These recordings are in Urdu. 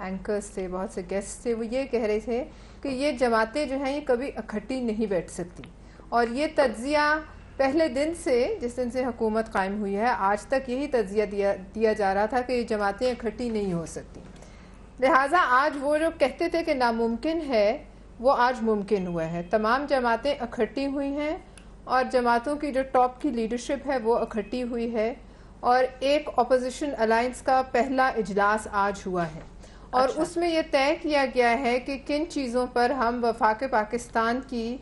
اینکرز تھے, بہت سے گیسٹ تھے, وہ یہ کہہ رہے تھے کہ یہ جماعتیں جو ہیں یہ کبھی اکٹھی نہیں بیٹھ سکتی, اور یہ تجزیہ پہلے دن سے, جس دن سے حکومت قائم ہوئی ہے, آج تک یہی تجزیہ دیا جا رہا تھا کہ یہ جماعتیں اکٹھی نہیں ہو سکتی. لہٰذا آج وہ جو کہتے تھے کہ ناممکن ہے وہ آج ممکن ہوا ہے. تمام جماعتیں اکٹھی ہوئی ہیں اور جماعتوں کی جو ٹاپ کی لیڈرشپ ہے وہ اکٹھی ہوئی ہے, اور ایک اپوزیشن الائنس کا پہلا اجلاس آج ہوا ہے, اور اس میں یہ طے کیا گیا ہے کہ کن چیزوں پر ہم وفاق پاکستان کی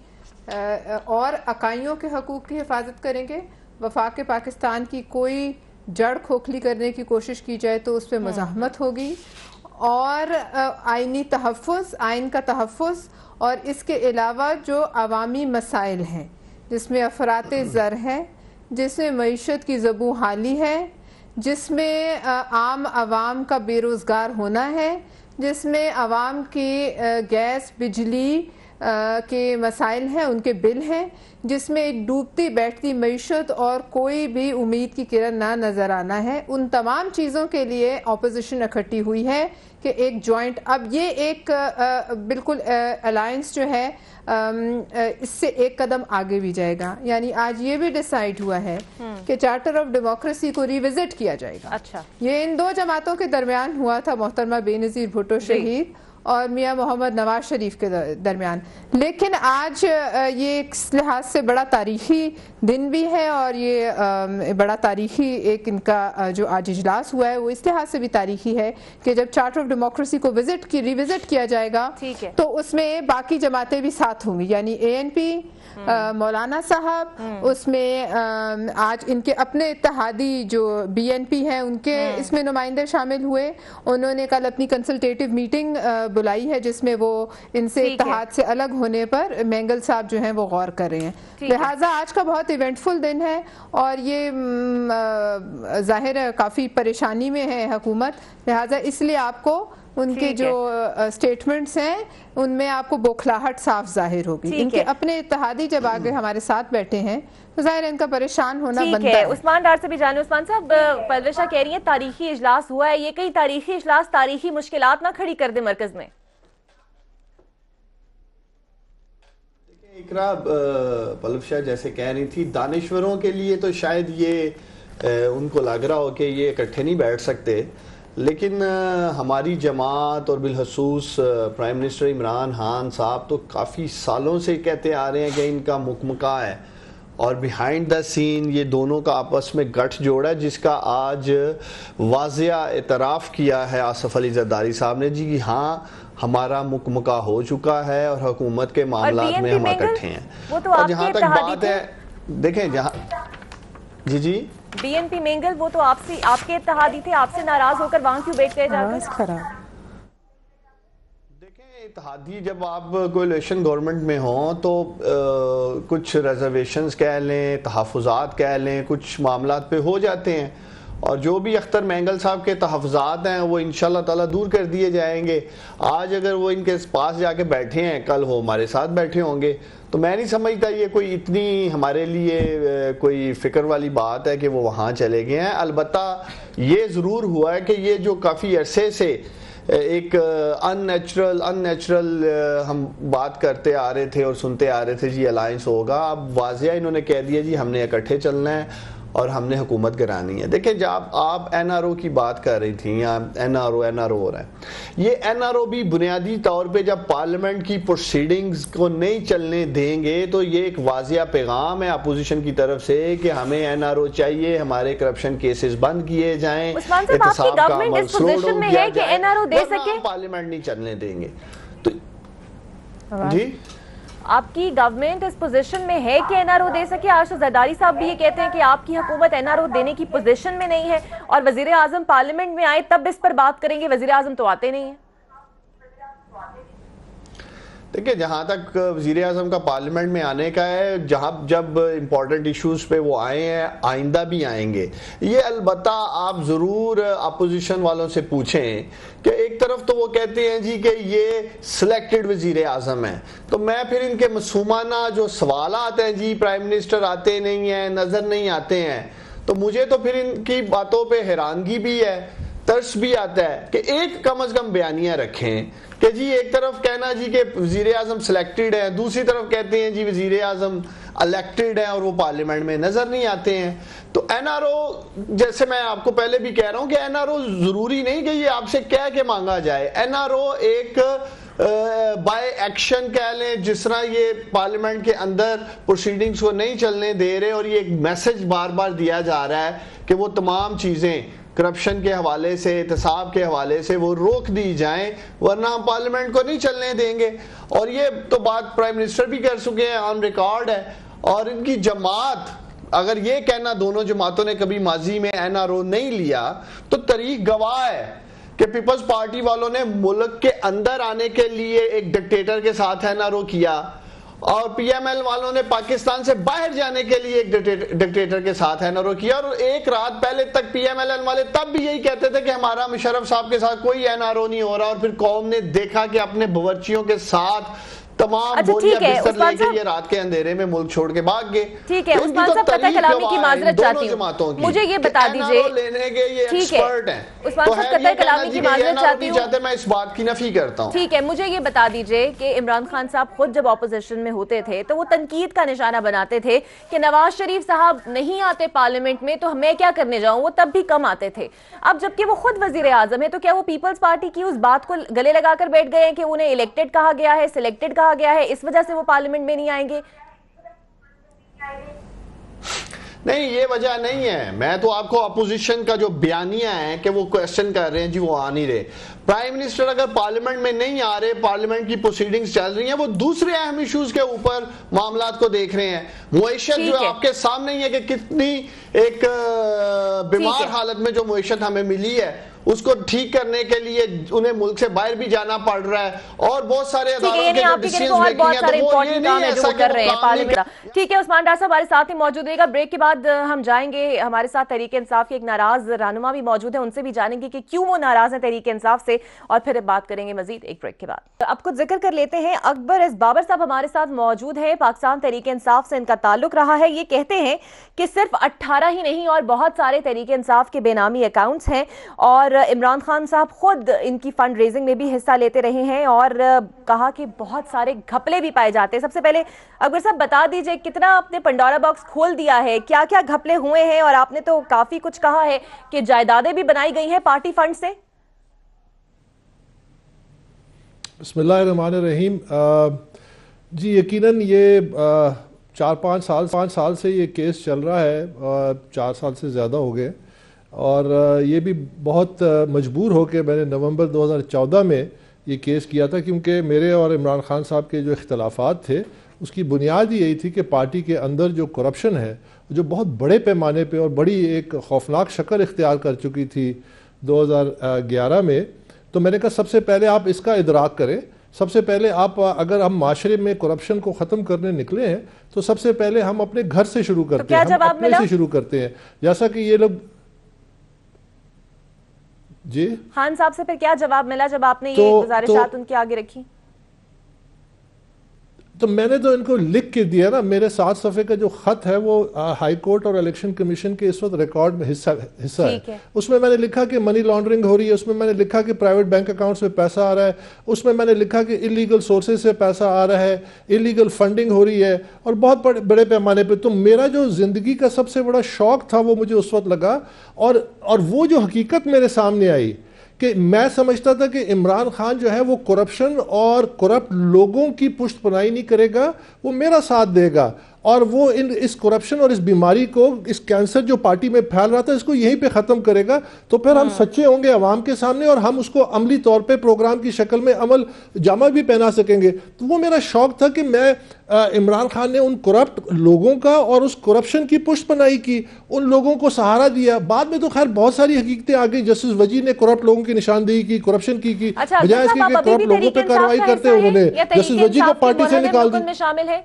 اور اکائیوں کے حقوق کی حفاظت کریں گے. وفاق پاکستان کی کوئی جڑ کھوکھلی کرنے کی کوشش کی جائے تو اس پہ مزاحمت ہوگی, اور آئینی تحفظ, آئین کا تحفظ, اور اس کے علاوہ جو عوامی مسائل ہیں جس میں افراط زر ہے, جس میں معیشت کی زبوں حالی ہے, جس میں عام عوام کا بے روزگار ہونا ہے, جس میں عوام کی گیس بجلی کے مسائل ہیں, ان کے بل ہیں, جس میں ایک ڈوبتی بیٹھتی معیشت اور کوئی بھی امید کی کرن نہ نظر آنا ہے, ان تمام چیزوں کے لیے اپوزیشن اکٹھی ہوئی ہے کہ ایک جوائنٹ, اب یہ ایک بالکل الائنس جو ہے اس سے ایک قدم آگے بھی جائے گا. یعنی آج یہ بھی ڈیسائیڈ ہوا ہے کہ چارٹر آف ڈیموکریسی کو ریوزٹ کیا جائے گا. اچھا, یہ ان دو جماعتوں کے درمیان ہوا تھا, محترمہ بے نظیر بھٹو شہید اور میاں محمد نواز شریف کے درمیان, لیکن آج یہ اس لحاظ سے بڑا تاریخی دن بھی ہے, اور یہ بڑا تاریخی ایک ان کا جو آج اجلاس ہوا ہے وہ اس لحاظ سے بھی تاریخی ہے کہ جب چارٹر آف ڈیموکریسی کو ریوزٹ کیا جائے گا تو اس میں باقی جماعتیں بھی ساتھ ہوں گی, یعنی ANP, مولانا صاحب, اس میں آج ان کے اپنے اتحادی جو BNP ہیں ان کے اس میں نمائندے شامل ہوئے. انہوں نے کل اپنی کنسلٹیٹیو میٹنگ بلائی ہے جس میں وہ ان سے اتحاد سے الگ ہونے پر مینگل صاحب جو ہیں وہ غور کر رہے ہیں. لہٰذا آج کا بہت ایونٹ فل دن ہے, اور یہ ظاہر ہے کافی پریشانی میں ہے حکومت, لہٰذا اس لیے آپ کو ان کے جو سٹیٹمنٹس ہیں ان میں آپ کو بوکھلاہٹ صاف ظاہر ہوگی. ان کے اپنے اتحادی جب آگے ہمارے ساتھ بیٹھے ہیں تو ظاہر ان کا پریشان ہونا بنتا ہے. عثمان ڈار سے بھی جانے. عثمان صاحب, پرویشہ کہہ رہی ہیں تاریخی اجلاس ہوا ہے, یہ کئی تاریخی اجلاس تاریخی مشکلات نہ کھڑی کر دے مرکز میں؟ اقرا, پلو شاہ جیسے کہہ رہی تھی, دانشوروں کے لیے تو شاید یہ ان کو لگ رہا ہو کہ یہ اکٹھے نہیں بیٹھ سکتے, لیکن ہماری جماعت اور بالخصوص پرائم منسٹر عمران خان صاحب تو کافی سالوں سے کہتے آ رہے ہیں کہ ان کا مکمکا ہے, اور بیہائنڈ دا سین یہ دونوں کا آپس میں گٹھ جوڑا ہے, جس کا آج واضح اعتراف کیا ہے آصف علی زرداری صاحب نے جی کہ ہاں ہمارا مکمکا ہو چکا ہے اور حکومت کے معاملات میں ہم اکٹھے ہیں. اور جہاں تک بات ہے, دیکھیں جہاں جی BNP مینگل, وہ تو آپ کے اتحادی تھے, آپ سے ناراض ہو کر وہاں کیوں بیٹھ گئے جا کر؟ دیکھیں اتحادی جب آپ کولیشن گورنمنٹ میں ہوں تو کچھ ریزرویشنز کہہ لیں, تحفظات کہہ لیں, کچھ معاملات پہ ہو جاتے ہیں, اور جو بھی اختر مینگل صاحب کے تحفظات ہیں وہ انشاءاللہ تعالیٰ دور کر دیے جائیں گے. آج اگر وہ ان کے پاس جا کے بیٹھے ہیں, کل وہ ہمارے ساتھ بیٹھے ہوں گے, تو میں نہیں سمجھتا یہ کوئی اتنی ہمارے لیے کوئی فکر والی بات ہے کہ وہ وہاں چلے گئے ہیں. البتہ یہ ضرور ہوا ہے کہ یہ جو کافی عرصے سے ایک ان نیچرل ہم بات کرتے آ رہے تھے اور سنتے آ رہے تھے جی الائنس ہوگا, اب واضح انہوں نے کہہ دیا جی ہم نے اکٹھے چلنا ہے اور ہم نے حکومت گرانی ہے. دیکھیں جب آپ NRO کی بات کر رہی تھیں, یا NRO ہو رہا ہے, یہ NRO بھی بنیادی طور پہ جب پارلیمنٹ کی پروسیڈنگز کو نہیں چلنے دیں گے تو یہ ایک واضح پیغام ہے اپوزیشن کی طرف سے کہ ہمیں NRO چاہیے, ہمارے کرپشن کیسز بند کیے جائیں, احتساب کا عمل سلو ڈاؤن کیا جائے, ورنہ ہم پارلیمنٹ نہیں چلنے دیں گے. تو جی آپ کی گورنمنٹ اس پوزیشن میں ہے کہ NRO دے سکے؟ آج تو زرداری صاحب بھی یہ کہتے ہیں کہ آپ کی حکومت NRO دینے کی پوزیشن میں نہیں ہے, اور وزیر اعظم پارلیمنٹ میں آئے تب اس پر بات کریں گے, وزیر اعظم تو آتے نہیں ہیں. دیکھیں جہاں تک وزیر اعظم کا پارلیمنٹ میں آنے کا ہے, جب امپورٹنٹ ایشوز پہ وہ آئے ہیں, آئندہ بھی آئیں گے. یہ البتہ آپ ضرور اپوزیشن والوں سے پوچھیں کہ ایک طرف تو وہ کہتے ہیں جی کہ یہ سلیکٹڈ وزیر اعظم ہیں, تو میں پھر ان کے معصومانہ جو سوالات ہیں جی پرائم منسٹر آتے نہیں ہیں, نظر نہیں آتے ہیں, تو مجھے تو پھر ان کی باتوں پہ حیرانگی بھی ہے. ترس بھی آتا ہے کہ ایک کم از کم بیانیہ رکھیں کہ جی ایک طرف کہنا جی کہ وزیر اعظم سلیکٹڈ ہے، دوسری طرف کہتے ہیں جی وزیر اعظم الیکٹڈ ہے اور وہ پارلیمنٹ میں نظر نہیں آتے ہیں. تو این آر او، جیسے میں آپ کو پہلے بھی کہہ رہا ہوں کہ این آر او ضروری نہیں کہ یہ آپ سے کہہ کے مانگا جائے. این آر او ایک بائی ایکشن کہہ لیں، جس طرح یہ پارلیمنٹ کے اندر پروسیڈنگز کو نہیں چلنے دے رہے اور یہ ایک میسج بار بار دیا جا رہا ہے کہ وہ تمام چیزیں کرپشن کے حوالے سے، احتساب کے حوالے سے وہ روک دی جائیں ورنہ ہم پارلیمنٹ کو نہیں چلنے دیں گے. اور یہ تو بات پرائم منسٹر بھی کر چکے ہیں، آن ریکارڈ ہے. اور ان کی جماعت، اگر یہ کہنا دونوں جماعتوں نے کبھی ماضی میں این آر او نہیں لیا تو تاریخ گواہ ہے کہ پیپلز پارٹی والوں نے ملک کے اندر آنے کے لیے ایک ڈکٹیٹر کے ساتھ این آر او کیا، اور پی ایم ایل والوں نے پاکستان سے باہر جانے کے لیے ایک ڈکٹیٹر کے ساتھ این آر او کیا. اور ایک رات پہلے تک پی ایم ایل والے تب بھی یہی کہتے تھے کہ ہمارا مشرف صاحب کے ساتھ کوئی این آر او نہیں ہو رہا، اور پھر قوم نے دیکھا کہ اپنے باورچیوں کے ساتھ تمام بوریاں بستر لے کے یہ رات کے اندھیرے میں ملک چھوڑ کے بھاگ گئے. ٹھیک ہے عثمان صاحب، قطع کلامی کی معذرت چاہتی ہوں، مجھے یہ بتا دیجئے. ٹھیک ہے عثمان صاحب، قطع کلامی کی معذرت چاہتی ہوں، میں اس بات کی نفی کرتا ہوں. ٹھیک ہے، مجھے یہ بتا دیجئے کہ عمران خان صاحب خود جب اپوزیشن میں ہوتے تھے تو وہ تنقید کا نشانہ بناتے تھے کہ نواز شریف صاحب نہیں آتے پارلیمنٹ میں تو میں کیا کرنے جاؤں، وہ تب بھی کم آتے تھے. اب جبکہ وہ خود وزیر اعظم ہے تو کیا وہ پیپلز پارٹی کی اس بات کو گلے لگا کر بیٹھ گئے ہیں کہ انہیں الیکٹڈ کہا گیا ہے، سلیکٹڈ کہا گیا ہے، اس وجہ سے وہ پارلیمنٹ میں نہیں آئیں گے؟ نہیں، یہ وجہ نہیں ہے. میں تو آپ کو اپوزیشن کا جو بیانیہ ہے کہ وہ کویسچن کر رہے ہیں جی وہ آ نہیں رہے. پرائم منسٹر اگر پارلیمنٹ میں نہیں آ رہے، پارلیمنٹ کی پروسیڈنگز چل رہی ہیں، وہ دوسرے اہم ایشوز کے اوپر معاملات کو دیکھ رہے ہیں. معیشت جو ہے آپ کے سامنے ہی ہے کہ کتنی ایک بیمار حالت میں جو معیشت ہمیں ملی ہے، اس کو ٹھیک کرنے کے لیے انہیں ملک سے باہر بھی جانا پڑ رہا ہے، اور بہت سارے اداروں کے جو ڈیسیژنز میکنگ ہے تو وہ یہ نہیں ہے ایسا کہ وہ کام نہیں. ٹھیک ہے عثمان ڈار صاحب ہمارے ساتھ ہی موجود رہے گا. بریک کے بعد ہم جائیں گے، ہمارے ساتھ تحریک انصاف کے ایک ناراض رہنما بھی موجود ہیں، ان سے بھی جانیں گے کہ کیوں وہ ناراض ہیں تحریک انصاف سے، اور پھر بات کریں گے مزید ایک بریک کے بعد. اب کچھ ذکر کر لیتے ہیں. اکبر ایس بابر صاحب ہمارے ساتھ موجود ہیں، پاکستان تحریک انصاف سے ان کا تعلق رہا ہے. یہ کہتے ہیں کہ صرف 18 ہی نہیں اور بہت سارے تحریک انصاف کے بے نامی اکاؤنٹس ہیں، اور عمران خان صاحب خود ان کی فنڈ ریزنگ میں بھی حصہ لیتے رہے ہیں، اور کہا کہ بہت سارے گھپلے بھی پائے جاتے ہیں. سب سے پہلے اکبر صاحب بتا دیجئے کتنا آپ نے پنڈورا باکس کھول دیا ہے، کیا کیا گھپلے ہوئے ہیں، اور آپ نے تو کافی کچھ کہا ہے کہ جائیدادیں بھی بنائی گئی ہیں پارٹی فنڈ سے. بسم اللہ الرحمن الرحیم. جی یقیناً یہ 4-5 سال سے یہ کیس چل رہا ہے، 4 سال سے زیادہ ہو گئے، اور یہ بھی بہت مجبور ہو کے میں نے نومبر 2014 میں یہ کیس کیا تھا، کیونکہ میرے اور عمران خان صاحب کے جو اختلافات تھے اس کی بنیاد ہی یہی تھی کہ پارٹی کے اندر جو کرپشن ہے، جو بہت بڑے پیمانے پہ اور بڑی ایک خوفناک شکل اختیار کر چکی تھی 2011 میں. تو میں نے کہا سب سے پہلے آپ اس کا ادراک کریں. سب سے پہلے آپ، اگر ہم معاشرے میں کرپشن کو ختم کرنے نکلے ہیں تو سب سے پہلے ہم اپنے گھر سے شروع کرتے ہیں، ہم اپنے سے شروع کرتے ہیں. جیسا کہ یہ لوگ جی خان صاحب سے پھر کیا جواب ملا جب آپ نے یہ گزارشات ان کے آگے رکھی؟ تو میں نے تو ان کو لکھ کے دیا نا، میرے 7 صفحے کا جو خط ہے وہ ہائی کورٹ اور الیکشن کمیشن کے اس وقت ریکارڈ میں حصہ ہے. اس میں میں نے لکھا کہ منی لانڈرنگ ہو رہی ہے، اس میں میں نے لکھا کہ پرائیویٹ بینک اکاؤنٹس میں پیسہ آ رہا ہے، اس میں میں نے لکھا کہ اللیگل سورسز سے پیسہ آ رہا ہے، اللیگل فنڈنگ ہو رہی ہے، اور بہت بڑے پیمانے پہ. تو میرا جو زندگی کا سب سے بڑا شوق تھا وہ مجھے اس وقت لگا، اور وہ جو حقیقت میرے سامنے آئی کہ میں سمجھتا تھا کہ عمران خان جو ہے وہ کرپشن اور کرپٹ لوگوں کی پشت پناہی نہیں کرے گا، وہ میرا ساتھ دے گا، اور وہ اس کرپشن اور اس بیماری کو، اس کینسر جو پارٹی میں پھیل رہا تھا، اس کو یہیں پہ ختم کرے گا. تو پھر ہم سچے ہوں گے عوام کے سامنے، اور ہم اس کو عملی طور پہ پروگرام کی شکل میں عمل جامہ بھی پہنا سکیں گے. تو وہ میرا شوق تھا کہ میں عمران خان نے ان کرپٹ لوگوں کا اور اس کرپشن کی پشت پناہی کی، ان لوگوں کو سہارا دیا. بعد میں تو خیر بہت ساری حقیقتیں آ گئی. جسٹس وجی نے کرپٹ لوگوں کی نشاندہی کی، کرپشن کی، بجائے اس کی کہ کرپٹ لوگوں پہ کارروائی کرتے انہوں نے جسٹس وجی کو پارٹی سے نکال دی. شامل ہے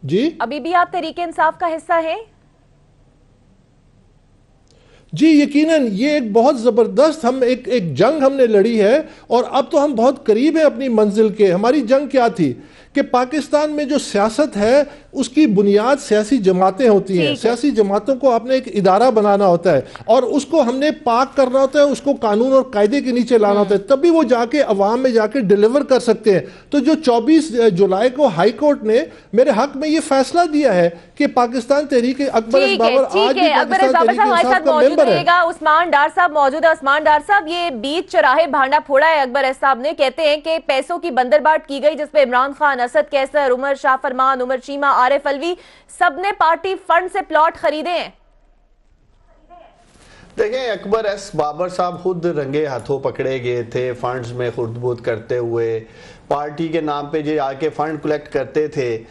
جی ابھی بھی آپ تحریک انصاف کا حصہ ہیں؟ جی یقیناً یہ ایک بہت زبردست ایک جنگ ہم نے لڑی ہے، اور اب تو ہم بہت قریب ہیں اپنی منزل کے. ہماری جنگ کیا تھی کہ پاکستان میں جو سیاست ہے اس کی بنیاد سیاسی جماعتیں ہوتی ہیں. سیاسی جماعتوں کو آپ نے ایک ادارہ بنانا ہوتا ہے اور اس کو ہم نے پاک کرنا ہوتا ہے, اس کو قانون اور قاعدے کے نیچے لانا ہوتا ہے, تبھی وہ جا کے عوام میں جا کے ڈیلیور کر سکتے ہیں. تو جو 24 جولائی کو ہائی کورٹ نے میرے حق میں یہ فیصلہ دیا ہے کہ پاکستان تحریک اکبر بابر آج بھی پاکستان تحریک انصاف کا ممبر ہے. عثمان ڈار صاحب موجود ہے. عثمان ڈار صاحب, یہ بیچ چراہے بھانڈا پھوڑا ہے اکبر ایس صاحب نے. کہتے ہیں کہ پیسوں کی بندرباٹ کی گئی جس پہ عمران خان, اسد کیسر, عمر شاہ فرمان, عمر چیمہ, عارف الوی سب نے پارٹی فنڈ سے پلاٹ خریدے ہیں. دیکھیں, اکبر ایس بابر صاحب خود رنگے ہاتھوں پکڑے گئے تھے فنڈز میں خرد بورد کرتے ہوئے, پارٹی کے نام پہ جو آ کے فنڈ کلیکٹ کرتے تھے,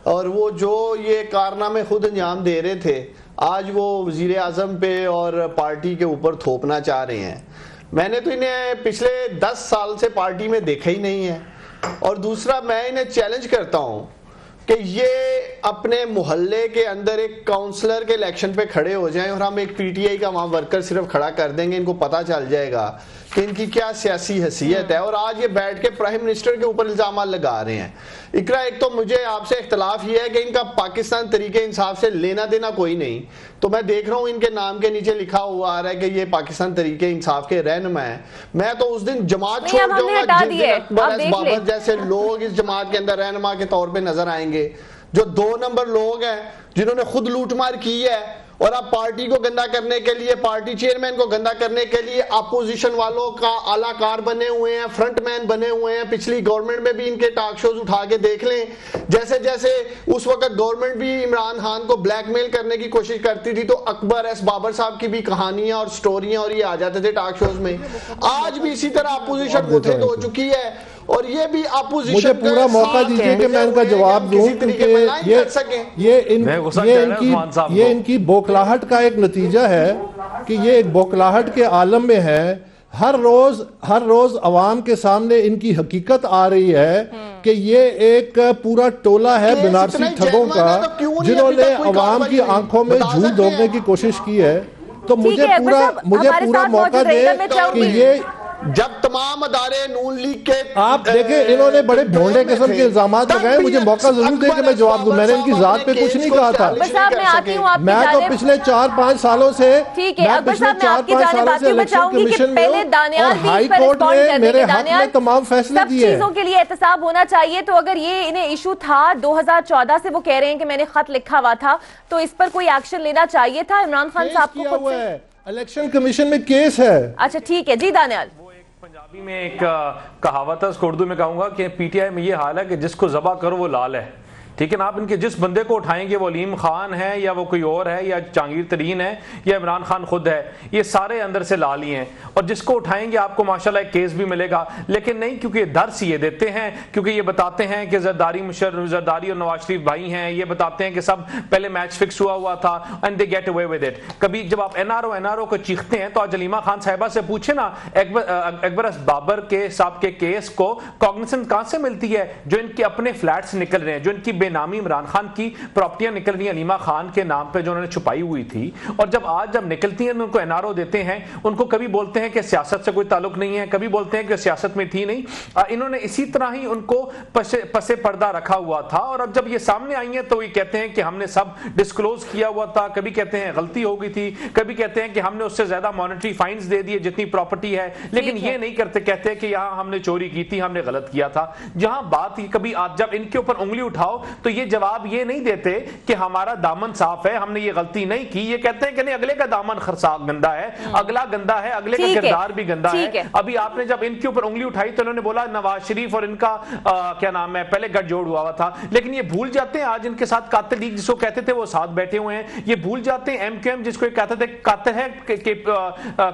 اور وہ جو یہ کارنامے خود انجام دے رہے تھے آج وہ وزیر اعظم پہ اور پارٹی کے اوپر تھوپنا چاہ رہے ہیں. میں نے تو انہیں پچھلے 10 سال سے پارٹی میں دیکھا ہی نہیں ہے. اور دوسرا, میں انہیں چیلنج کرتا ہوں کہ یہ اپنے محلے کے اندر ایک کاؤنسلر کے الیکشن پہ کھڑے ہو جائیں اور ہم ایک پی ٹی آئی کا وہاں ورکر صرف کھڑا کر دیں گے, ان کو پتا چل جائے گا کہ ان کی کیا سیاسی حیثیت ہے. اور آج یہ بیٹھ کے پرائم منسٹر کے اوپر الزامات لگا رہے ہیں. اقرا, ایک تو مجھے آپ سے اختلاف یہ ہے کہ ان کا پاکستان تحریک انصاف سے لینا دینا کوئی نہیں. تو میں دیکھ رہا ہوں ان کے نام کے نیچے لکھا ہوا آ رہا ہے کہ یہ پاکستان تحریک انصاف کے رہنما ہیں. میں تو اس دن جماعت چھوڑ دوں گا جس دن اکبر ایس بابر جیسے لوگ اس جماعت کے اندر رہنما کے طور پہ نظر آئیں گے, جو 2 نمبر لوگ ہیں جنہوں نے خود لوٹ مار کی ہے اور اب پارٹی کو گندا کرنے کے لیے, پارٹی چیئرمین کو گندا کرنے کے لیے اپوزیشن والوں کا اعلیٰ کار بنے ہوئے ہیں, فرنٹ مین بنے ہوئے ہیں. پچھلی گورنمنٹ میں بھی ان کے ٹاک شوز اٹھا کے دیکھ لیں, جیسے جیسے اس وقت گورنمنٹ بھی عمران خان کو بلیک میل کرنے کی کوشش کرتی تھی تو اکبر ایس بابر صاحب کی بھی کہانیاں اور سٹوریاں اور یہ آ جاتے تھے ٹاک شوز میں. آج بھی اسی طرح اپوزیشن متحد ہو چکی ہے اور یہ بھی اپوزیشن. مجھے پورا موقع دیجیے کہ میں ان کا جواب دوں, کیونکہ یہ ان کی بوکھلاہٹ کا ایک نتیجہ ہے کہ یہ ایک بوکھلاہٹ کے عالم میں ہے. ہر روز عوام کے سامنے ان کی حقیقت آ رہی ہے کہ یہ ایک پورا ٹولہ ہے بنارسی ٹھگوں کا جنہوں نے عوام کی آنکھوں میں جھول دھوکنے کی کوشش کی ہے. تو مجھے پورا موقع دے کہ یہ جب تمام ادارے نون لیگ کے آپ دیکھیں انہوں نے بڑے بھونڈے قسم کے الزامات لگائے, مجھے موقع ضرور دے کہ میں جواب دوں. میں نے ان کی ذات پہ کچھ نہیں کہا تھا. میں تو پچھلے 4-5 سالوں سے الیکشن کمیشن میں اور ہائی کورٹ نے میرے حق میں تمام فیصلے دیے. چیزوں کے لیے احتساب ہونا چاہیے. تو اگر یہ انہیں ایشو تھا 2014 سے, وہ کہہ رہے ہیں کہ میں نے خط لکھا ہوا تھا, تو اس پر کوئی ایکشن لینا چاہیے تھا عمران خان صاحب کو خود سے. الیکشن کمیشن میں کیس ہے. اچھا ٹھیک ہے جی دانیال. پنجابی میں ایک کہاوت ہے, اس کو اردو میں کہوں گا کہ پی ٹی آئی میں یہ حال ہے کہ جس کو ذبح کرو وہ لال ہے. ٹھیک ہے نا, آپ ان کے جس بندے کو اٹھائیں گے وہ علیم خان ہے یا وہ کوئی اور ہے یا جہانگیر ترین ہے یا عمران خان خود ہے, یہ سارے اندر سے لال ہی ہیں. اور جس کو اٹھائیں گے آپ کو ماشاءاللہ ایک کیس بھی ملے گا, لیکن نہیں, کیونکہ درس یہ دیتے ہیں, کیونکہ یہ بتاتے ہیں کہ زرداری اور نواز شریف بھائی ہیں, یہ بتاتے ہیں کہ سب پہلے میچ فکس ہوا تھا and they get away with it. کبھی جب آپ این آر او کو چیختے ہیں تو آج علیمہ خان صاحبہ سے پوچھیں نا اکبر ایس بابر کے صاحب کے کیس کو کاگنیسنس کہاں سے ملتی ہے, جو ان کے اپنے فلیٹس نکل رہے ہیں, جو ان کی بے نامی عمران خان کی پراپرٹیاں نکل رہی ہیں علیمہ خان کے نام پہ جو انہوں نے چھپائی ہوئی تھی, اور جب نکلتی ہیں ان کو این آر او دیتے ہیں, ان کو کبھی بولتے ہیں کہ سیاست سے کوئی تعلق نہیں ہے, کبھی بولتے ہیں کہ سیاست میں تھی نہیں. انہوں نے اسی طرح ہی ان کو پسے پردہ رکھا ہوا تھا, اور اب جب یہ سامنے آئی ہیں تو یہ کہتے ہیں کہ ہم نے سب ڈسکلوز کیا ہوا تھا, کبھی کہتے ہیں غلطی ہو گئی تھی, کبھی کہتے ہیں کہ ہم نے اس سے زیادہ مانیٹری فائنز دے دیے جتنی پراپرٹی ہے, لیکن یہ نہیں کہتے کہ یہاں ہم نے چوری کی تھی, ہم نے غلط کیا تھا. جہاں بات کبھی جب ان کے اوپر انگلی اٹھاؤ تو یہ جواب یہ نہیں دیتے کہ ہمارا دامن صاف ہے, ہم نے یہ غلطی نہیں کی. یہ کہتے ہیں کہ نہیں, اگلے کا دامن گندا ہے, اگلا گندا ہے, اگلے کا کردار بھی گندا ہے. ابھی آپ نے جب ان کے اوپر انگلی اٹھائی تو انہوں نے بولا نواز شریف اور ان کا کیا نام ہے پہلے گٹھ جوڑ ہوا تھا, لیکن یہ بھول جاتے ہیں آج ان کے ساتھ قاتل لیگ جس کو کہتے تھے وہ ساتھ بیٹھے ہوئے ہیں. یہ بھول جاتے ہیں ایم کیو ایم جس کو کہتے تھے قاتل ہے کہ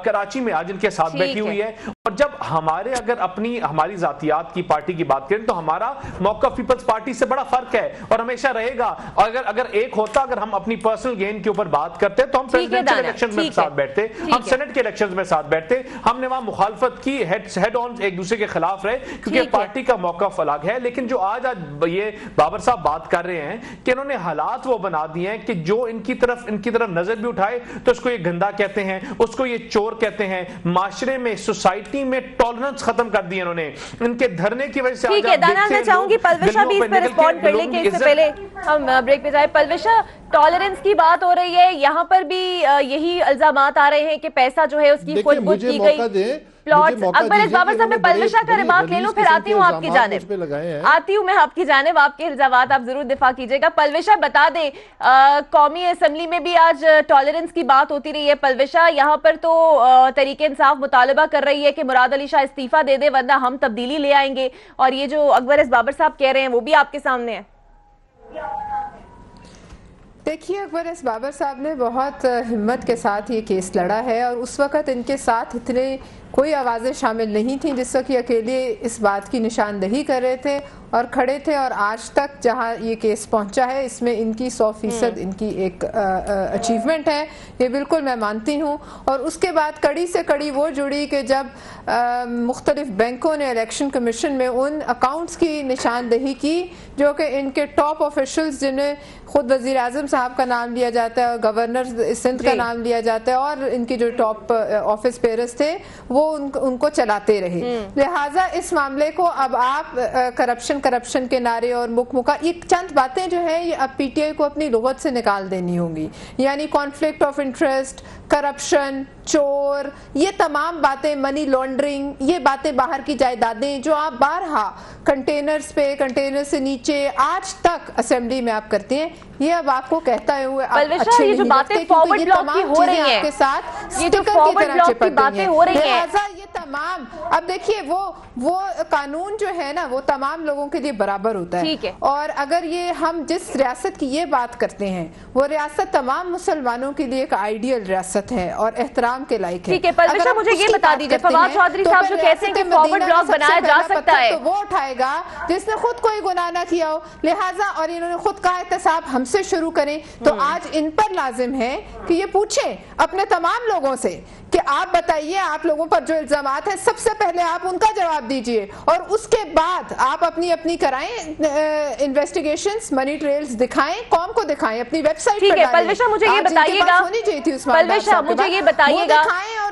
کراچی میں آج ان کے ساتھ بیٹھی ہوئی ہے. اور جب ہماری ذاتیات کی پارٹی کی بات کریں تو ہمارا موقف پیپلز پارٹی سے بڑا فرق ہے اور ہمیشہ رہے گا. اگر ایک ہوتا, اگر ہم اپنی پرسنل گین کے اوپر بات کرتے تو ہم پریزیڈنشل الیکشن میں ساتھ بیٹھتے, ہم سینٹ کے الیکشن میں ساتھ بیٹھتے, ہم نے وہاں مخالفت کی, ہیڈ آن ایک دوسرے کے خلاف رہے, کیونکہ پارٹی کا موقف الگ ہے. لیکن جو آج یہ بابر صاحب بات کر رہے ہیں کہ انہوں نے حالات وہ بنا دیے ہیں کہ جو ان کی طرف نظر بھی اٹھائے تو اس کو یہ گندا کہتے ہیں, اس کو یہ چور کہتے ہیں. معاشرے میں سوسائٹی سوسائٹی میں ٹالرنس ختم کر دی انہوں نے. ان کے دھرنے کی وجہ سے ٹھیک ہے دانا, میں چاہوں گی پلوشا بھی اس پہ رسپونڈ کر لیں کہ اس سے پہلے ہم بریک پہ جائیں. پلوشا, ٹالرنس کی بات ہو رہی ہے, یہاں پر بھی یہی الزامات آ رہے ہیں کہ پیسہ جو ہے اس کی خود بُت کی گئی. اکبر ایس بابر صاحب, میں پلوشا کا ریمارک لے لوں پھر آتی ہوں آپ کی جانب, آتی ہوں میں آپ کی جانب, آپ کے الزامات آپ ضرور دفاع کیجئے گا. پلوشا بتا دیں, قومی اسمبلی میں بھی آج ٹالرنس کی بات ہوتی رہی ہے. پلوشا, یہاں پر تو تحریک انصاف مطالبہ کر رہی ہے کہ مراد علی شاہ استعفیٰ دے دے ورنہ ہم تبدیلی لے آئیں گے, اور یہ جو اکبر ایس بابر صاحب کہہ رہے ہیں وہ بھی آپ کے سامنے ہے. دیکھیے, اکبر ایس بابر صاحب نے بہت ہمت کے ساتھ یہ کیس لڑا ہے, اور اس وقت ان کے ساتھ اتنے کوئی آوازیں شامل نہیں تھیں جس وقت یہ اکیلے اس بات کی نشاندہی کر رہے تھے اور کھڑے تھے, اور آج تک جہاں یہ کیس پہنچا ہے اس میں ان کی 100% ان کی ایک اچیومنٹ ہے, یہ بالکل میں مانتی ہوں. اور اس کے بعد کڑی سے کڑی وہ جڑی کہ جب مختلف بینکوں نے الیکشن کمیشن میں ان اکاؤنٹس کی نشاندہی کی جو کہ ان کے ٹاپ آفیشلز, جنہیں خود وزیر اعظم صاحب کا نام لیا جاتا ہے اور گورنر سندھ کا نام لیا جاتا ہے, اور ان کے جو ٹاپ آفس بیئرز تھے وہ ان کو چلاتے رہے. لہٰذا اس معاملے کو اب آپ کرپشن کے نعرے اور مکہ یہ چند باتیں جو ہیں یہ اب پی ٹی آئی کو اپنی لغت سے نکال دینی ہوں گی, یعنی کانفلکٹ آف انٹرسٹ, کرپشن, چور, یہ تمام باتیں, منی لانڈرنگ, یہ باتیں, باہر کی جائیدادیں جو آپ بارہا کنٹینرز پہ, کنٹینر سے نیچے آج تک اسمبلی میں آپ کرتے ہیں, یہ اب آپ کو کہتا ہے ہوئے پلوشا, یہ جو باتیں فارورڈ بلاک کی ہو رہی ہیں, کے ساتھ یہ جو فارورڈ بلاک کی باتیں ہو رہی ہیں, لہٰذا یہ تمام, اب دیکھیے وہ قانون جو ہے نا وہ تمام لوگوں کے لیے برابر ہوتا ہے, اور اگر یہ ہم جس ریاست کی یہ بات کرتے ہیں وہ ریاست تمام مسلمانوں کے لیے ایک آئیڈیل ریاست ہے اور احترام کے لائق ہے. ٹھیک ہے پلوشا, مجھے یہ بتا دیجیے, فواد چودھری صاحب جو کہتے ہیں کہ فارورڈ بلاک بنایا جا سکتا ہے, وہ اٹھائے گا جس نے خود کوئی گناہ نہ کیا ہو, لہٰذا, اور انہوں نے خود کہا احتساب ہم سے شروع کریں, تو آج ان پر لازم ہے کہ یہ پوچھیں اپنے تمام لوگوں سے کہ آپ بتائیے, آپ لوگوں پر جو الزامات ہیں سب سے پہلے آپ ان کا جواب دیجئے, اور اس کے بعد آپ اپنی کرائیں انویسٹیگیشنز, منی ٹریلز دکھائیں, قوم کو دکھائیں, اپنی ویب سائٹ پر ڈالیں. پلوشا, مجھے یہ بتائیے گا, پلوشا مجھے یہ بتائیے گا,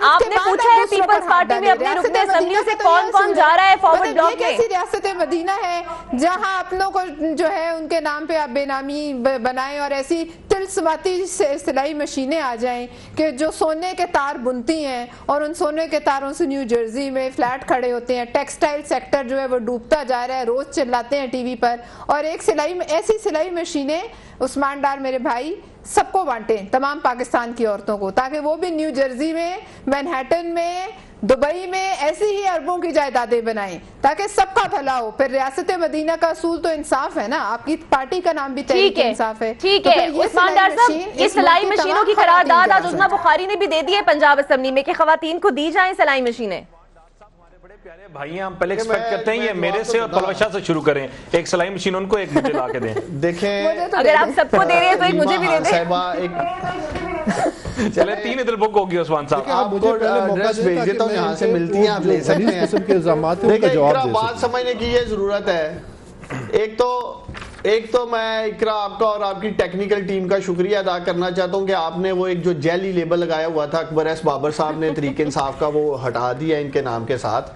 آپ نے پوچھا ہے پیپلز پارٹی میں اپنے رکن اسمبلیوں سے کون کون جا رہا ہے فارورڈ بلاک میں؟ یہ کیسی ریاست مدینہ ہے جہاں اپنوں کو جو ہے ان کے نام پہ آپ بے نامی بنائیں اور ایسی تلسماتی سلائی مشینیں آ جائیں کہ جو سونے کے تار بنتی ہیں اور ان سونے کے تاروں سے نیو جرسی میں فلیٹ کھڑے ہوتے ہیں. ٹیکسٹائل سیکٹر جو ہے وہ ڈوبتا جا رہا ہے, روز چلاتے ہیں ٹی وی پر, اور ایک ایسی سلائی مشینیں عثمان ڈار میرے بھائی سب کو بانٹیں, تمام پاکستان کی عورتوں کو, تاکہ وہ بھی نیو جرسی میں, مینہٹن میں, دبئی میں ایسی ہی اربوں کی جائیدادیں بنائیں تاکہ سب کا بھلا ہو. پھر ریاست مدینہ کا اصول تو انصاف ہے نا, آپ کی پارٹی کا نام بھی تحریک انصاف ہے. ٹھیک ہے عثمان ڈار صاحب, یہ سلائی مشینوں کی قرارداد آج عظمیٰ بخاری نے بھی دے دی ہے پنجاب اسمبلی میں کہ خواتین کو دی جائیں سلائی مشینیں. پیارے بھائی, ہم پہلے ایکسپیکٹ کرتے ہیں یہ میرے سے اور پلوشا سے شروع کریں, ایک سلائی مشین ان کو, ایک مجھے لا کے دیں. دیکھیں, اگر آپ سب کو دے رہے ہیں تو ایک مجھے بھی دے دیں. چلے 3 ادھر بک ہوگی عثمان صاحب, آپ کو ایڈریس بھیج دیتا ہوں, یہاں سے ملتی ہیں, آپ لے سکتے ہیں. دیکھیں اقرا, بات سمجھنے کی یہ ضرورت ہے, ایک تو میں اقرا آپ کا اور آپ کی ٹیکنیکل ٹیم کا شکریہ ادا کرنا چاہتا ہوں کہ آپ نے وہ ایک جو جیلی لیبل لگایا ہوا تھا اکبر ایس بابر صاحب نے تحریک انصاف کا, وہ ہٹا دیا ان کے نام کے ساتھ.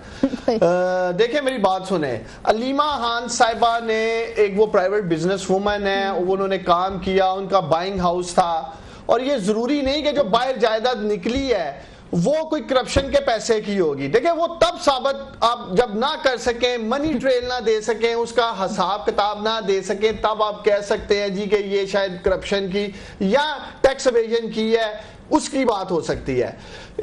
دیکھیں میری بات سنیں, علیمہ خان صاحبہ نے ایک وہ پرائیویٹ بزنس وومن ہے, انہوں نے کام کیا, ان کا بائنگ ہاؤس تھا, اور یہ ضروری نہیں کہ جو باہر جائیداد نکلی ہے وہ کوئی کرپشن کے پیسے کی ہوگی. دیکھیں وہ تب ثابت آپ جب نہ کر سکیں, منی ٹریل نہ دے سکیں, اس کا حساب کتاب نہ دے سکیں, تب آپ کہہ سکتے ہیں جی کہ یہ شاید کرپشن کی یا ٹیکس ایویژن کی ہے, اس کی بات ہو سکتی ہے.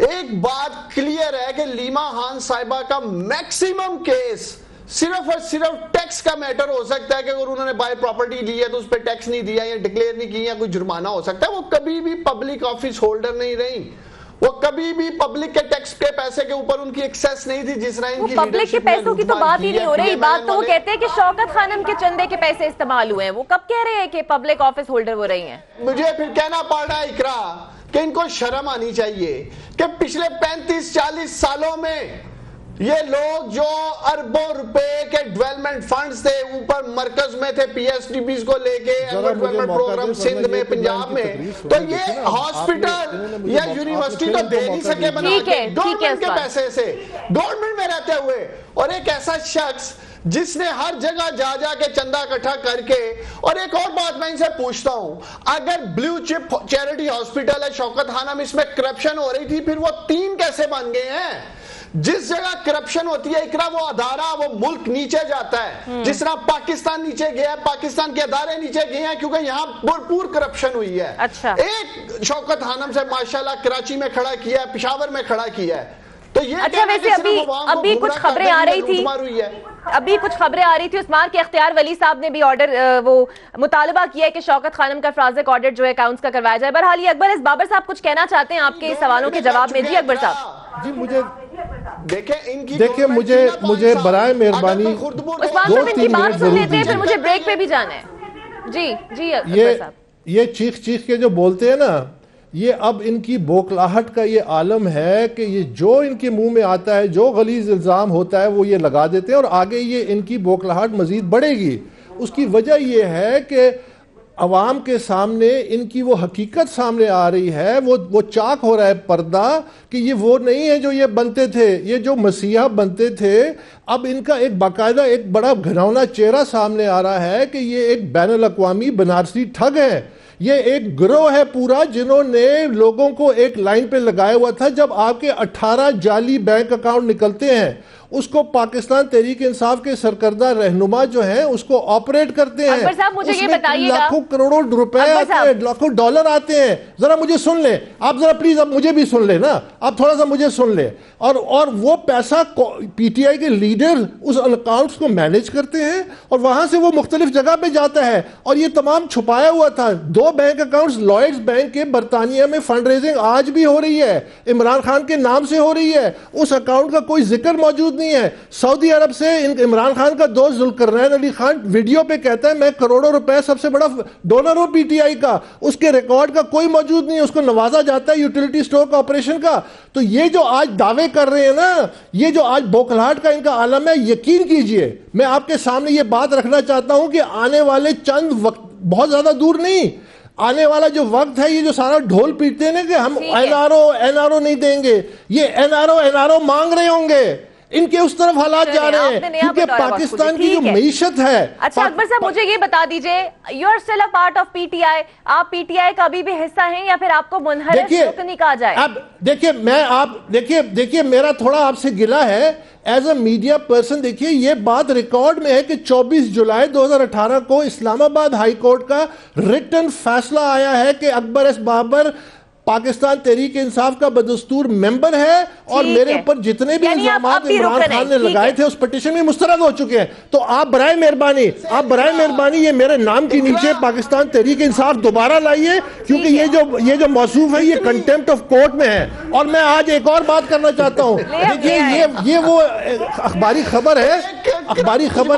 ایک بات کلیئر ہے کہ علیمہ خان صاحبہ کا میکسیمم کیس صرف اور صرف ٹیکس کا میٹر ہو سکتا ہے کہ اگر انہوں نے بائی پراپرٹی لی ہے تو اس پہ ٹیکس نہیں دیا یا ڈکلیئر نہیں کی یا کوئی جرمانہ ہو سکتا ہے. وہ کبھی بھی پبلک آفس ہولڈر نہیں رہی, وہ کبھی بھی پبلک کے ٹیکس کے پیسے کے اوپر ان کی ایکسیس نہیں تھی جس طرح ان کی پبلک کے پیسوں کی تو بات ہی نہیں ہو رہی. بات تو وہ کہتے ہیں کہ شوکت خانم کے چندے کے پیسے استعمال ہوئے ہیں, وہ کب کہہ رہے ہیں کہ پبلک آفس ہولڈر ہو رہی ہیں. مجھے پھر کہنا پڑ رہا ہے اقرا کہ ان کو شرم آنی چاہیے کہ پچھلے 35-40 سالوں میں یہ لوگ جو اربوں روپے کے ڈیولپمنٹ فنڈز تھے, اوپر مرکز میں تھے پی ایس ڈی بیز کو لے کے ڈیولپمنٹ پروگرام سندھ میں, پنجاب میں. تو یہ ہاسپٹل یا یونیورسٹی تو دے نہیں سکے بنا کے گورنمنٹ کے پیسے سے, گورنمنٹ میں رہتے ہوئے. اور ایک ایسا شخص جس نے ہر جگہ جا جا کے چندہ اکٹھا کر کے. اور ایک اور بات میں ان سے پوچھتا ہوں, اگر بلیو چپ چیریٹی ہاسپٹل ہے شوکت خانہ میں, اس میں کرپشن ہو رہی تھی, پھر وہ 3 کیسے بن گئے ہیں؟ جس جگہ کرپشن ہوتی ہے اقرا, وہ ادارہ وہ ملک نیچے جاتا ہے. جس طرح پاکستان نیچے گیا ہے, پاکستان کے ادارے نیچے گئے ہیں کیونکہ یہاں بھرپور کرپشن ہوئی ہے. ایک شوکت خانم سے ماشاءاللہ کراچی میں کھڑا کیا ہے, پشاور میں کھڑا کیا ہے. تو یہ اچھا, ویسے ابھی کچھ خبریں آ رہی تھی, عثمان کے اختیار ولی صاحب نے بھی آرڈر وہ مطالبہ کیا ہے کہ شوکت خانم کا فرازق آڈٹ جو ہے اکاؤنٹس کا کروایا جائے. بہرحال یہ اکبر بابر صاحب کچھ کہنا چاہتے ہیں آپ کے سوالوں کے جواب میں. جی اکبر صاحب. جی دیکھیں مجھے برائے مہربانی عثمان صاحب ان کی بات سن لیتے ہیں, پھر مجھے بریک پہ بھی جانا ہے. جی اکبر صاحب. یہ چیخ کے جو بولتے ہیں نا, یہ اب ان کی بوکلاہٹ کا یہ عالم ہے کہ یہ جو ان کے منہ میں آتا ہے, جو غلیظ الزام ہوتا ہے وہ یہ لگا دیتے ہیں, اور آگے یہ ان کی بوکلاہٹ مزید بڑھے گی. اس کی وجہ یہ ہے کہ عوام کے سامنے ان کی وہ حقیقت سامنے آ رہی ہے, وہ چاک ہو رہا ہے پردہ کہ یہ وہ نہیں ہے جو یہ بنتے تھے, یہ جو مسیحا بنتے تھے. اب ان کا ایک باقاعدہ ایک بڑا گھناؤنا چہرہ سامنے آ رہا ہے کہ یہ ایک بین الاقوامی بنارسی ٹھگ ہے. یہ ایک گروہ ہے پورا جنہوں نے لوگوں کو ایک لائن پہ لگایا ہوا تھا. جب آپ کے 18 جعلی بینک اکاؤنٹ نکلتے ہیں, اس کو پاکستان تحریک انصاف کے سرکردہ رہنما جو ہیں اس کو آپریٹ کرتے ہیں. اکبر صاحب مجھے یہ بتائیے گا, لاکھوں کروڑوں روپے آتے ہیں, لاکھوں ڈالر آتے ہیں. ذرا مجھے سن لیں آپ, ذرا پلیز اب مجھے بھی سن لیں نا, آپ تھوڑا سا مجھے سن لیں. اور وہ پیسہ پی ٹی آئی کے لیڈر اس اکاؤنٹس کو مینیج کرتے ہیں اور وہاں سے وہ مختلف جگہ پہ جاتا ہے. اور یہ تمام چھپایا ہوا تھا. 2 بینک اکاؤنٹس لائڈز بینک کے برطانیہ میں فنڈ ریزنگ آج بھی ہو رہی ہے, عمران خان کے نام سے ہو رہی ہے. اس اکاؤنٹ کا کوئی ذکر موجود نہیں ہے. سعودی عرب سے عمران خان کا دوست ذوالقرنین علی خان ویڈیو پہ کہتا ہے میں کروڑوں روپے سب سے بڑا ڈونر ہوں پی ٹی آئی کا. اس کے ریکارڈ کا کوئی موجود نہیں, اس کو نوازا جاتا ہے یوٹیلیٹی اسٹور کارپوریشن کا. تو یہ جو آج دعوے کر رہے ہیں نا, یہ جو آج بوکھلاہٹ کا ان کا عالم ہے, یقین کیجئے میں آپ کے سامنے یہ بات رکھنا چاہتا ہوں کہ آنے والے چند وقت, بہت زیادہ دور نہیں, آنے والا جو وقت ہے, یہ جو سارا ڈھول پیٹتے ہیں نا کہ ہم این آر او نہیں دیں گے, یہ این آر او مانگ رہے ہوں گے. ان کے اس طرف حالات جا رہے ہیں کیونکہ پاکستان کی جو معیشت ہے. اچھا اکبر صاحب مجھے یہ بتا دیجئے, you are still a part of P T I, آپ پی ٹی آئی کا ابھی بھی حصہ ہیں یا پھر آپ کو منحرف رکن کہا جائے؟ اب دیکھیے میرا تھوڑا آپ سے گلہ ہے ایز اے میڈیا پرسن. دیکھیے یہ بات ریکارڈ میں ہے کہ 24 جولائی 2018 کو اسلام آباد ہائی کورٹ کا ریٹن فیصلہ آیا ہے کہ اکبر ایس بابر پاکستان تحریک انصاف کا بدستور ممبر ہے اور میرے اوپر جتنے بھی الزامات عمران خان نے لگائے تھے اس پٹیشن میں مسترد ہو چکے ہیں. تو آپ برائے مہربانی یہ میرے نام کے نیچے پاکستان تحریک انصاف دوبارہ لائیے, کیونکہ یہ جو موصوف ہے یہ کنٹیمپٹ آف کورٹ میں ہے. اور میں آج ایک اور بات کرنا چاہتا ہوں, دیکھیے یہ وہ اخباری خبر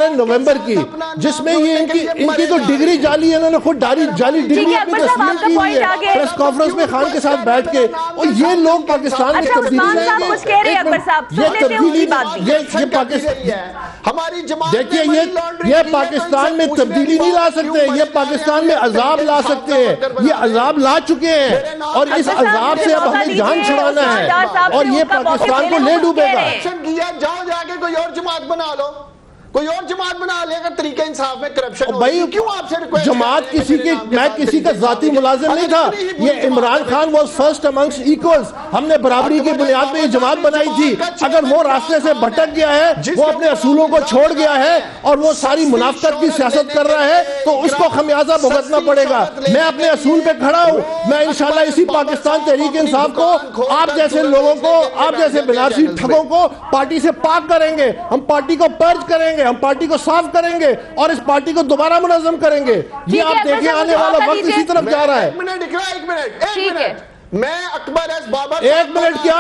ہے نومبر کی, جس میں یہ ان کی تو ڈگری جعلی ہے, انہوں نے خود جعلی ڈگری اپنی تسلیم کی ہوئی ہے پریس کانفرنس میں خان کے ساتھ بیٹھ کے. اور یہ لوگ پاکستان میں تبدیلی دیکھیے یہ پاکستان میں تبدیلی نہیں لا سکتے, یہ پاکستان میں عذاب لا سکتے ہیں. یہ عذاب لا چکے ہیں اور اس عذاب سے اب ہمیں جان چھڑانا ہے اور یہ پاکستان کو لے ڈوبے گا. جاؤ جا کے کوئی اور جماعت بنا لو, کوئی اور جماعت بنا لے گا. طریقہ انصاف میں کرپشن بھائی جماعت میں کسی کا ذاتی ملازم نہیں تھا. یہ Imran Khan was first amongst equals, ہم نے برابری کی بنیاد پہ یہ جماعت بنائی تھی. اگر وہ راستے سے بھٹک گیا ہے, وہ اپنے اصولوں کو چھوڑ گیا ہے اور وہ ساری منافقت کی سیاست کر رہا ہے تو اس کو خمیازہ بھگتنا پڑے گا. میں اپنے اصول پہ کھڑا ہوں. میں انشاءاللہ اسی پاکستان تحریک انصاف کو, آپ جیسے لوگوں کو, آپ جیسے بنارسی ٹھگوں کو پارٹی سے پاک کریں گے. ہم پارٹی کو پرچ کریں گے, ہم پارٹی کو صاف کریں گے اور اس پارٹی کو دوبارہ منظم کریں گے. یہ آپ دیکھیں آنے والا وقت اسی طرف جا رہا ہے. ایک منٹ میں اکبر ایس بابر 1 منٹ کیا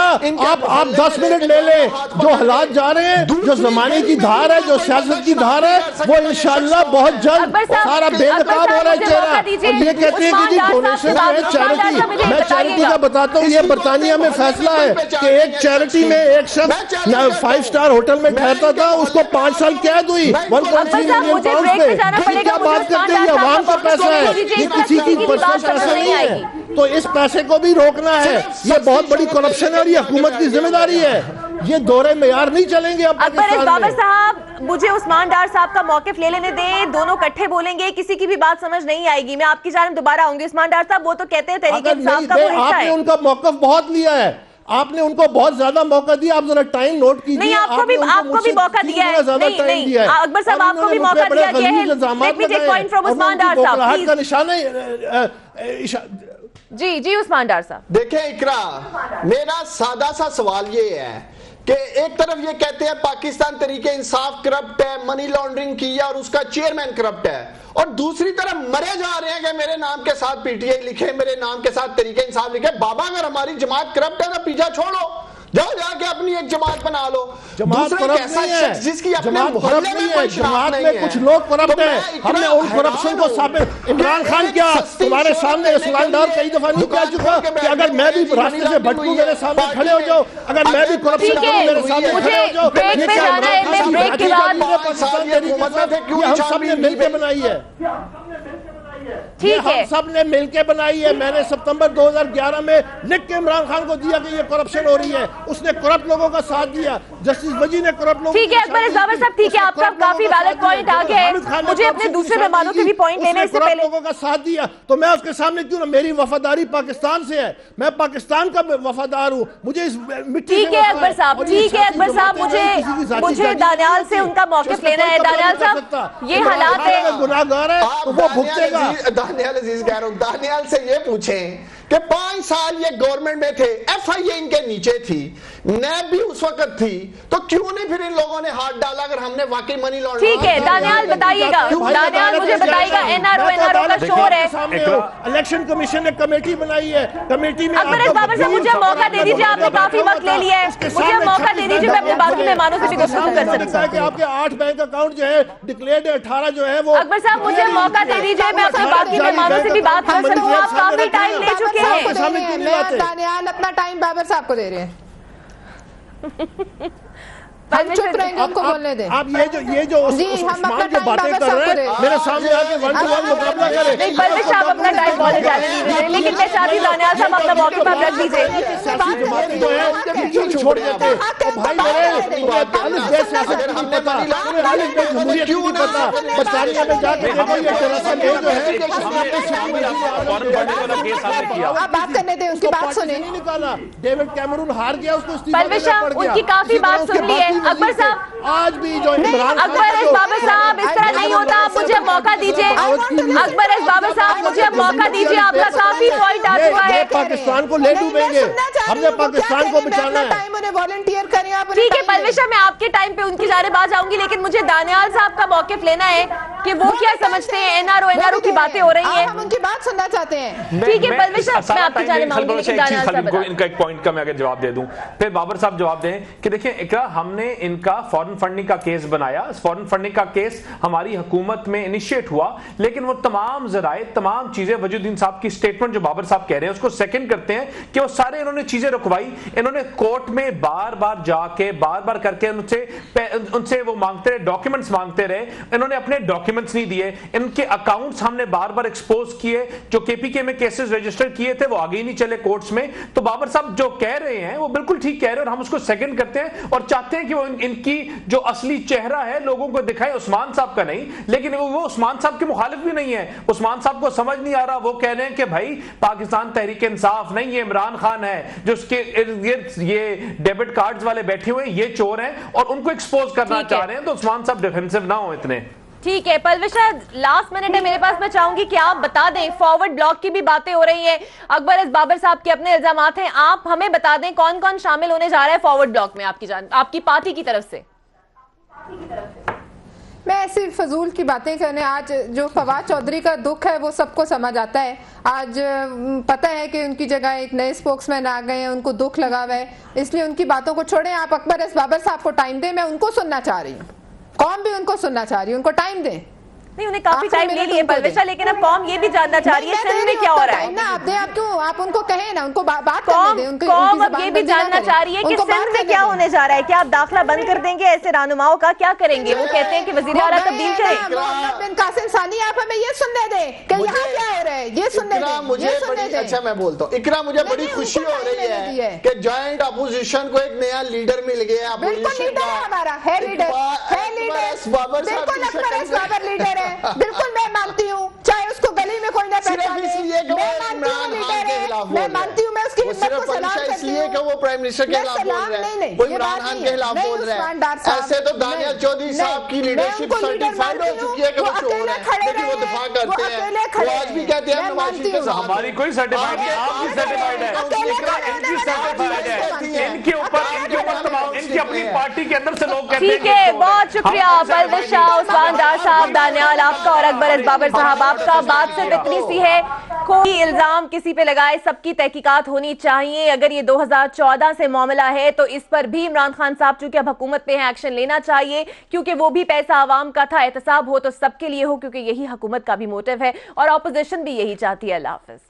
آپ 10 منٹ لے لیں. جو حالات جا رہے ہیں, جو زمانے کی دھار ہے, جو سیاست کی دھار ہے, وہ انشاءاللہ بہت جلد سارا بے نقاب ہو رہا ہے چہرہ. اور یہ کہتے ہیں کہ جی ڈونیشن ہے چیریٹی. میں چیریٹی کا بتاتا ہوں, یہ برطانیہ میں فیصلہ ہے کہ ایک چیریٹی میں ایک شخص 5 اسٹار ہوٹل میں ٹھہرتا تھا, اس کو 5 سال قید ہوئی 1.3 ملین پاؤنڈ پہ. کیا بات کرتے ہیں, یہ عوام کا پیسہ ہے, یہ کسی کی پرسنل پیسہ نہیں ہے. تو اس پیسے کو بھی روکنا ہے. یہ بہت بڑی کرپشن ہے اور یہ حکومت کی ذمہ داری ہے. یہ دورے معیار نہیں چلیں گے. اکبر ایس بابر صاحب, مجھے عثمان ڈار صاحب کا موقف لے لینے دیں. دونوں کٹھے بولیں گے, کسی کی بھی بات سمجھ نہیں آئے گی. میں آپ کی جانب دوبارہ آؤں گی. عثمان ڈار صاحب, وہ تو کہتے ہیں تحریک انصاف کا وہ حصہ ہے. آپ نے ان کا موقف بہت لیا ہے, آپ نے ان کو بہت زیادہ موقع دیا. آپ ذرا ٹائم نوٹ کیجئے. نہیں, آپ کو بھی موقع دیا ہے. نہیں, اکبر صاحب آپ کو بھی موقع دیا گیا ہے. Let me take point from عثمان ڈار صاحب, کا نشانہ. جی عثمان ڈار صاحب. دیکھیں اقرا, میرا سادہ سا سوال یہ ہے کہ ایک طرف یہ کہتے ہیں پاکستان تحریک انصاف کرپٹ ہے, منی لانڈرنگ کی ہے اور اس کا چیئرمین کرپٹ ہے, اور دوسری طرف مرے جا رہے ہیں کہ میرے نام کے ساتھ پی ٹی آئی لکھے, میرے نام کے ساتھ تحریک انصاف لکھے. بابا اگر ہماری جماعت کرپٹ ہے تو پیچھا چھوڑو, جاؤ جا کے اپنی ایک جماعت بنا لو. جماعت کرپٹ نہیں ہے, جس کی اپنے جماعت محلے کرپٹ میں نہیں ہے, کوئی جماعت شناخت میں نہیں ہے. کچھ لوگ کرپٹ ہیں. ہم نے ان کرپشن کو ثابت. عمران خان کیا تمہارے سامنے عثمان ڈار کئی دفعہ نہیں کہہ چکا کہ اگر میں بھی راستے سے بھٹکوں میرے سامنے کھڑے ہو جاؤ, اگر میں بھی کرپشن کروں میرے سامنے کھڑے ہو جاؤ. بریک پہ جانا ہے, میں بریک کے بعد یہ ہم سب نے مل کے بنائی ہے. ٹھیک ہے, ہم سب نے مل کے بنائی ہے. میں نے ستمبر 2011 میں لکھ کے عمران خان کو دیا کہ یہ کرپشن ہو رہی ہے. اس نے کرپٹ لوگوں کا ساتھ دیا. جسٹس وجی نے کرپٹ لوگوں. ٹھیک ہے اکبر ایس بابر صاحب, ٹھیک ہے, آپ کا کافی ویلڈ پوائنٹ آ گیا ہے. مجھے اپنے دوسرے مہمانوں کے بھی پوائنٹ لینے سے پہلے لوگوں کا ساتھ دیا تو میں اس کے سامنے کیوں نہ, میری وفاداری پاکستان سے ہے, میں پاکستان کا وفادار ہوں. مجھے اس مٹی. ٹھیک ہے اکبر صاحب, ٹھیک ہے اکبر صاحب, مجھے دانیال سے ان کا موقف لینا ہے. دانیال صاحب, یہ حالات ہے, گناہگار ہے تو وہ بھگتے گا. دانیال عزیز کہہ رہا ہوں, دانیال سے یہ پوچھیں کہ 5 سال یہ گورنمنٹ میں تھے, ایف آئی اے ان کے نیچے تھی, نیب بھی اس وقت تھی, تو کیوں نہیں پھر ان لوگوں نے ہاتھ ڈالا اگر ہم نے واقعی منی لانڈرنگ. ٹھیک ہے دانیال بتائیے گا, دانیال مجھے بتائیے گا. این آر او کا شور ہے. الیکشن کمیشن نے کمیٹی بنائی ہے, کمیٹی میں اکبر ایس بابر صاحب مجھے موقع دے دیجیے, آپ نے کافی وقت لے لیا ہے, مجھے موقع دے دیجیے, میں اپنے باقی مہمانوں سے بھی گفتگو کر سکتا ہوں. کہ آپ کے 8 بینک اکاؤنٹ جو ہے ڈکلیئرڈ ہے, 18 جو ہے وہ. اکبر صاحب مجھے موقع دے دیجیے, میں اپنے باقی مہمانوں سے بھی بات کر سکوں. آپ کافی ٹائم لے چکے ہیں. دانیال اپنا ٹائم بابر صاحب کو دے رہے ہیں, ہم چپ رہیں گے, ان کو بولنے دیں. آپ یہ جو عثمان جو باتیں کر رہے ہیں میرے سامنے آ کے 1 to 1 مقابلہ کریں. نہیں پرویز صاحب اپنا ٹائم بولے جانے دیجیے, لیکن میں چاہتی ہوں دانیال صاحب اپنا موقف آپ رکھ دیجیے. سیاسی جماعتیں جو ہیں کیوں چھوڑ دیتے ہیں بھائی میرے, الف بے سیاست کی نہیں پتا, الف بے جمہوریت کی نہیں پتا. برطانیہ میں جا کے دیکھو یہ ٹریسا مے جو ہے آپ بات کرنے دیں, اس کی بات سنیں. نہیں نکالا, ڈیوڈ کیمرون ہار گیا, اس کو پرویز صاحب ان کی کافی بات سن لی ہے. اکبر صاحب, آج بھی جو عمران اکبر ایس بابر صاحب اس طرح نہیں ہوتا, آپ مجھے موقع دیجیے. اکبر ایس بابر صاحب مجھے موقع دیجیے, آپ کا کافی پوائنٹ آ چکا ہے. پاکستان کو لے ڈوبیں گے, ہم نے پاکستان کو بچانا ہے. ٹھیک ہے پرویز, میں آپ کے ٹائم پہ ان کی جانب آ جاؤں گی, لیکن مجھے دانیال صاحب کا موقف لینا ہے کہ وہ کیا سمجھتے ہیں. این آر او کی باتیں ہو رہی ہیں, ہم ان کی بات سننا چاہتے ہیں. ٹھیک ہے پرویز, میں آپ کی جانب آؤں گی, لیکن دانیال صاحب بتا. ان کا ایک پوائنٹ کا میں اگر جواب دے دوں, پھر بابر صاحب جواب دیں کہ دیکھیں اقرا, ہم نے ان کا فورن فنڈنگ کا کیس بنایا. فورن فنڈنگ کا کیس ہماری حکومت میں انیشیٹ ہوا, لیکن وہ تمام ذرائع, تمام چیزیں وجود الدین صاحب کی سٹیٹمنٹ جو بابر صاحب کہہ رہے ہیں اس کو سیکنڈ کرتے ہیں کہ وہ سارے انہوں نے چیزیں رکوائی. انہوں نے کورٹ میں بار بار جا کے بار بار کر کے ان سے وہ مانگتے رہے, ڈاکیومنٹس مانگتے رہے. انہوں نے اپنے ڈاکیومنٹس نہیں دیے. ان کے اکاؤنٹس ہم نے بار بار ایکسپوز کیے, جو کے پی کے میں کیسز رجسٹر کیے تھے وہ آگے ہی نہیں چلے کورٹس میں. تو بابر صاحب جو کہہ رہے ہیں وہ بالکل ٹھیک کہہ رہے ہیں, اور ہم اس کو سیکنڈ کرتے ہیں اور چاہتے ہیں کہ وہ ان کی جو اصلی چہرہ ہے لوگوں کو دکھائے, عثمان صاحب کا نہیں. لیکن وہ عثمان صاحب کے مخالف بھی نہیں ہے. عثمان صاحب کو سمجھ نہیں آ رہا, وہ کہہ رہے ہیں کہ بھائی پاکستان تحریک انصاف نہیں, یہ عمران خان ہے جو اس کے یہ ڈیبٹ کارڈز والے بیٹھے ہوئے, یہ چور ہیں اور ان کو ایکسپوز کرنا چاہ رہے ہیں. تو عثمان صاحب ڈیفینسو نہ ہو اتنے. ٹھیک ہے پرویز, لاسٹ منٹ ہے میرے پاس, میں چاہوں گی کہ آپ بتا دیں, فارورڈ بلاک کی بھی باتیں ہو رہی ہیں, اکبر ایس بابر صاحب کے اپنے الزامات ہیں, آپ ہمیں بتا دیں کون کون شامل ہونے جا رہا ہے فارورڈ بلاک میں آپ کی پارٹی کی طرف سے. میں ایسی فضول کی باتیں کرنے. آج جو فواد چودھری کا دکھ ہے وہ سب کو سمجھ آتا ہے. آج پتہ ہے کہ ان کی جگہ ایک نئے اسپوکس مین آ گئے ہیں, ان کو دکھ لگا ہوا ہے, اس لیے ان کی باتوں کو چھوڑیں. آپ اکبر ایس بابر صاحب کو ٹائم دیں, میں ان کو سننا چاہ رہی ہوں, قوم بھی ان کو سننا چاہ رہی ہے, ان کو ٹائم دیں. نہیں, انہیں کافی ٹائم لے لیے پرویشا, لیکن اب قوم یہ بھی جاننا چاہ رہی ہے سندھ میں کیا ہو رہا ہے. آپ دیں, آپ کیوں, آپ ان کو کہیں نا, ان کو بات کرنے دیں. قوم اب یہ بھی جاننا چاہ رہی ہے کہ سندھ میں کیا ہونے جا رہا ہے. کیا آپ داخلہ بند کر دیں گے ایسے رہنماؤں کا؟ کیا کریں گے؟ وہ کہتے ہیں کہ وزیر اعلیٰ تبدیل کریں. محمد بن قاسم ثانی, آپ ہمیں یہ سننے دیں کہ یہاں کیا ہو رہا ہے, یہ سننے دیں. اچھا میں بولتا ہوں, اقرا مجھے بڑی خوشی ہو رہی ہے کہ جوائنٹ اپوزیشن کو ایک نیا لیڈر مل گیا. بالکل لیڈر ہے ہمارا, ہے لیڈر, ہے لیڈر, بالکل اکبر ایس بابر لیڈر ہے, بالکل میں مانتی ہوں, چاہے اس کو گلی میں کوئی نہ پہچانے, میں مانتی ہوں, میں اس کی ہمت کو سلام کرتی ہوں. اس لیے کہ وہ پرائم منسٹر کے خلاف بول رہے ہیں, وہ عمران خان کے خلاف بول رہے ہیں. ایسے تو دانیال چودھری صاحب کی لیڈرشپ سرٹیفائیڈ ہو چکی ہے کہ وہ چور ہیں, لیکن وہ دفاع کرتے ہیں. وہ آج بھی کہتے ہیں نواز شریف کے ساتھ. ہماری کوئی سرٹیفائڈ نہیں, آپ کی سرٹیفائڈ ہے, ان کی سرٹیفائڈ ہے, ان کے اوپر تمام ان کی اپنی پارٹی کے اندر سے لوگ کہتے ہیں. ٹھیک ہے, بہت شکریہ پرویز شاہ, عثمان ڈار صاحب, دانیال آپ کا, اور اکبر ایس بابر صاحب آپ کا. بات صرف اتنی سی ہے, کوئی الزام کسی پہ لگائے, سب کی تحقیقات ہونی چاہیے. اگر یہ 2014 سے معاملہ ہے تو اس پر بھی عمران خان صاحب چونکہ اب حکومت پہ ہیں, ایکشن لینا چاہیے, کیونکہ وہ بھی پیسہ عوام کا تھا. احتساب ہو تو سب کے لیے ہو, کیونکہ یہی حکومت کا بھی موٹیو ہے اور اپوزیشن بھی یہی چاہتی ہے. اللہ حافظ.